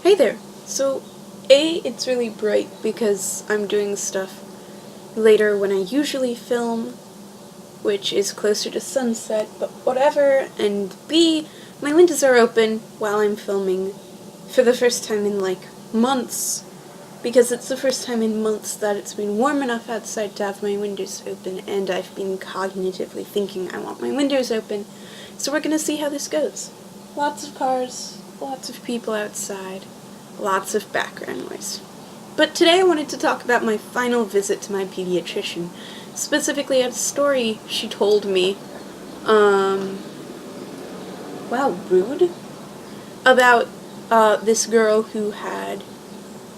Hey there! So, it's really bright because I'm doing stuff later when I usually film, which is closer to sunset, but whatever, and B, my windows are open while I'm filming for the first time in like months, because it's the first time in months that it's been warm enough outside to have my windows open, and I've been cognitively thinking I want my windows open, so we're gonna see how this goes. Lots of cars, lots of people outside, lots of background noise. But today I wanted to talk about my final visit to my pediatrician, specifically a story she told me, wow, rude, about this girl who had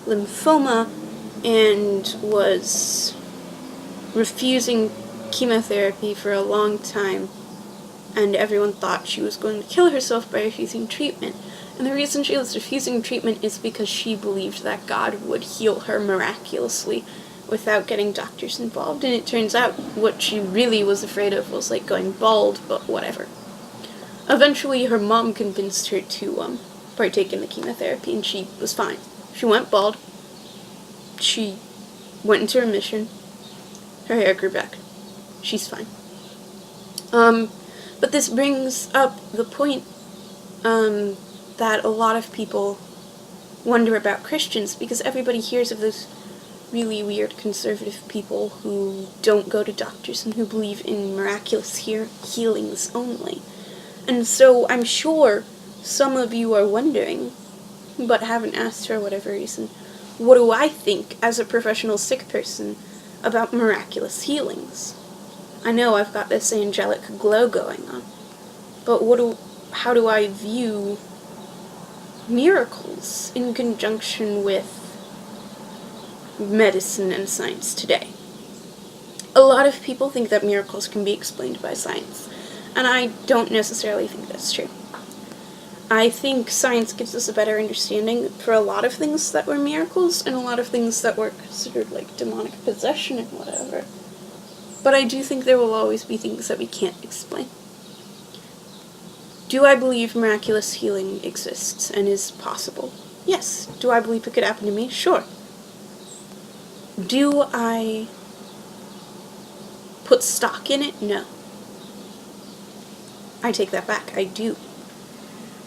lymphoma and was refusing chemotherapy for a long time, and everyone thought she was going to kill herself by refusing treatment. And the reason she was refusing treatment is because she believed that God would heal her miraculously without getting doctors involved, and it turns out what she really was afraid of was like going bald, but whatever. Eventually her mom convinced her to partake in the chemotherapy, and she was fine. She went bald, she went into remission, her hair grew back, she's fine. But this brings up the point that a lot of people wonder about Christians, because everybody hears of those really weird conservative people who don't go to doctors and who believe in miraculous healings only. And so I'm sure some of you are wondering, but haven't asked for whatever reason, what do I think as a professional sick person about miraculous healings? I know I've got this angelic glow going on, but how do I view miracles in conjunction with medicine and science today? A lot of people think that miracles can be explained by science, and I don't necessarily think that's true. I think science gives us a better understanding for a lot of things that were miracles, and a lot of things that were considered like demonic possession and whatever. But I do think there will always be things that we can't explain. Do I believe miraculous healing exists and is possible? Yes. Do I believe it could happen to me? Sure. Do I put stock in it? No. I take that back. I do.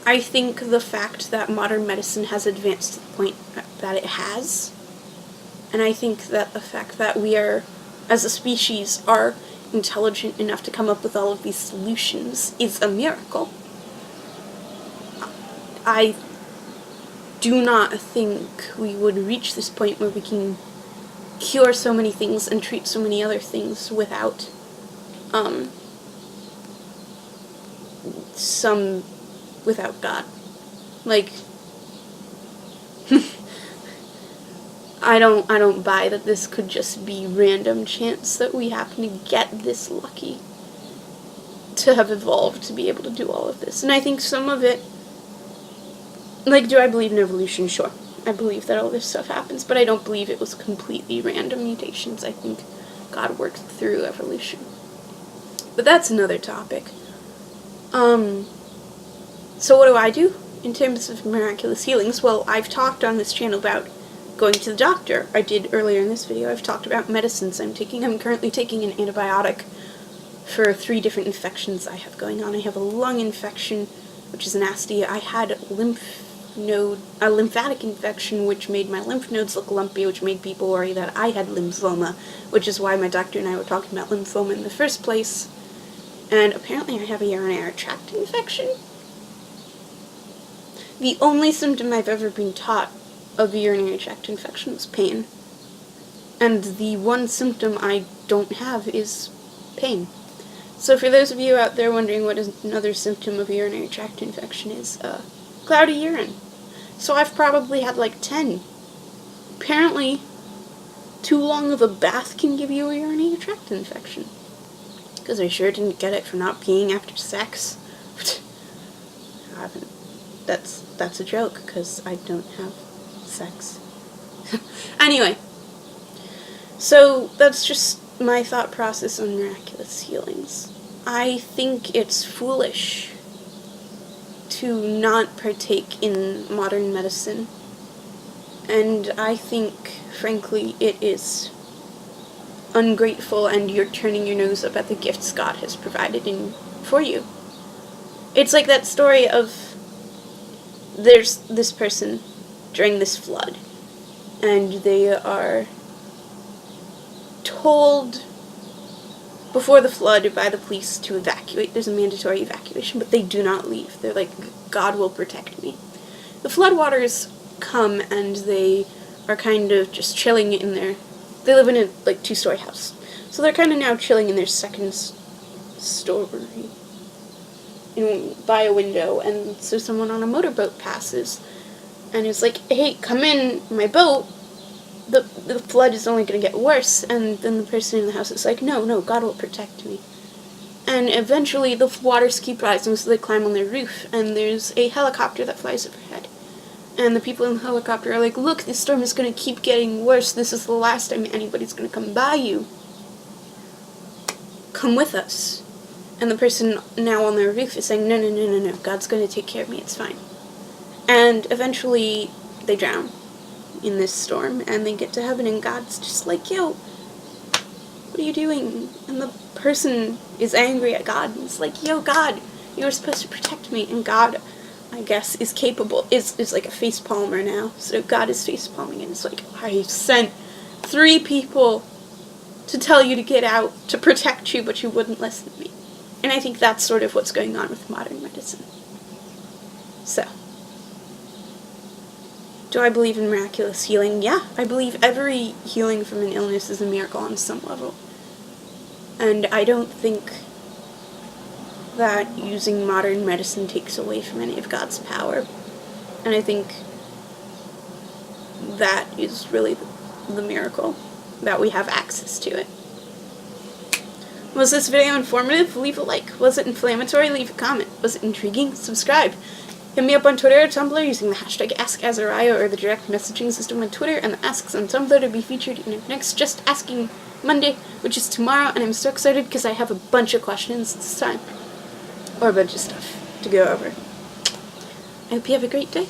I think the fact that modern medicine has advanced to the point that it has, and I think that the fact that we are, as a species, are intelligent enough to come up with all of these solutions is a miracle. I do not think we would reach this point where we can cure so many things and treat so many other things without without God. Like, I don't buy that this could just be random chance that we happen to get this lucky to have evolved to be able to do all of this. And I think some of it, like, do I believe in evolution? Sure. I believe that all this stuff happens, but I don't believe it was completely random mutations. I think God worked through evolution. But that's another topic. So what do I do in terms of miraculous healings? Well, I've talked on this channel about going to the doctor. I did earlier in this video. I've talked about medicines I'm taking. I'm currently taking an antibiotic for 3 different infections I have going on. I have a lung infection, which is nasty. I had a lymphatic infection, which made my lymph nodes look lumpy, which made people worry that I had lymphoma, which is why my doctor and I were talking about lymphoma in the first place. And apparently I have a urinary tract infection. The only symptom I've ever been taught of a urinary tract infection is pain. And the one symptom I don't have is pain. So for those of you out there wondering what another symptom of a urinary tract infection is, cloudy urine. So I've probably had like 10. Apparently, too long of a bath can give you a urinary tract infection. Because I sure didn't get it for not peeing after sex. I haven't. That's a joke, because I don't have sex. Anyway, so that's just my thought process on miraculous healings. I think it's foolish to not partake in modern medicine And I think, frankly, it is ungrateful, and you're turning your nose up at the gifts God has provided for you. It's like that story of there's this person during this flood, and they are told before the flood by the police to evacuate. There's a mandatory evacuation, but they do not leave. They're like, God will protect me. The floodwaters come, and they are kind of just chilling in their... They live in a, like, 2-story house. So they're kind of now chilling in their second story by a window, and so someone on a motorboat passes, and is like, hey, come in my boat. The flood is only going to get worse. And then the person in the house is like, no, God will protect me. And eventually the waters keep rising, so they climb on their roof, and there's a helicopter that flies overhead. And the people in the helicopter are like, look, this storm is going to keep getting worse. This is the last time anybody's going to come by you. Come with us. And the person now on their roof is saying, no, God's going to take care of me, it's fine. And eventually they drown in this storm, and they get to heaven, and God's just like, yo, what are you doing? And the person is angry at God, and it's like, yo, God, you were supposed to protect me. And God, I guess, is capable, is like a face palmer now. So God is face palming, and it's like, I sent 3 people to tell you to get out, to protect you, but you wouldn't listen to me. And I think that's sort of what's going on with modern medicine. So, do I believe in miraculous healing? Yeah, I believe every healing from an illness is a miracle on some level. And I don't think that using modern medicine takes away from any of God's power. And I think that is really the miracle, that we have access to it. Was this video informative? Leave a like. Was it inflammatory? Leave a comment. Was it intriguing? Subscribe. Hit me up on Twitter or Tumblr using the hashtag AskAzaria or the direct messaging system on Twitter, and the Asks on Tumblr to be featured in our next Just Asking Monday, which is tomorrow, and I'm so excited because I have a bunch of questions this time. Or a bunch of stuff to go over. I hope you have a great day.